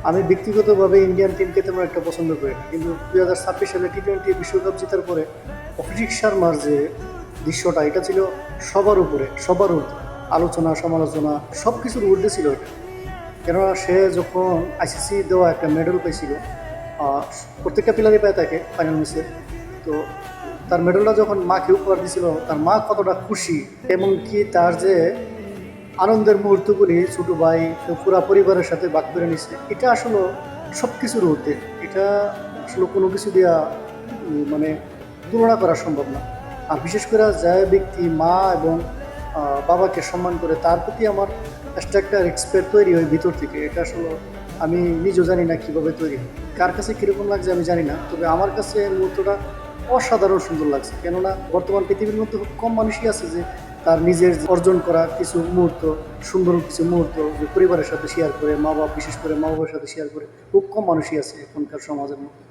আমি ব্যক্তিগতভাবে ইন্ডিয়ান টিমকে তেমন একটা পছন্দ করি না, কিন্তু 2026 সালে টি-20 বিশ্বকাপ জেতার পরে অভিষেক শর্মার যে দৃশ্যটা, এটা ছিল সবার উপরে, সবার ঊর্ধ্বে। আলোচনা সমালোচনা সব কিছুর ঊর্ধ্বে ছিল এটা। কেননা সে যখন আইসিসি দেওয়া একটা মেডেল পেয়েছিল, আহ, প্রত্যেকটা প্লেয়ারই পায় থাকে ফাইনাল ম্যাচে, তো তার মেডেলটা যখন মাকে উপহার দিছিল, তার মা কতটা খুশি, এমনকি তার যে আনন্দের মুহূর্তগুলি ছোটো ভাই পুরা পরিবারের সাথে ভাগ করে নিছে, এটা আসলে সব কিছুর ঊর্ধ্বে। এটা আসলে কোনো কিছু দিয়া মানে তুলনা করা সম্ভব না। আর বিশেষ করে যে ব্যক্তি মা এবং বাবাকে সম্মান করে, তার প্রতি আমার একটা রেসপেক্ট তৈরি হয় ভিতর থেকে। এটা আসলে আমি নিজেও জানি না কীভাবে তৈরি হয়, কার কাছে কীরকম লাগছে আমি জানি না, তবে আমার কাছে এই মুহূর্তটা অসাধারণ সুন্দর লাগছে। কেননা বর্তমান পৃথিবীর মধ্যে খুব কম মানুষই আছে যে তার নিজের অর্জন করা কিছু মুহূর্ত, সুন্দর কিছু মুহূর্ত যে পরিবারের সাথে শেয়ার করে, মা বাবা, বিশেষ করে মা বাবার সাথে শেয়ার করে, খুব কম মানুষই আছে এখনকার সমাজের মধ্যে।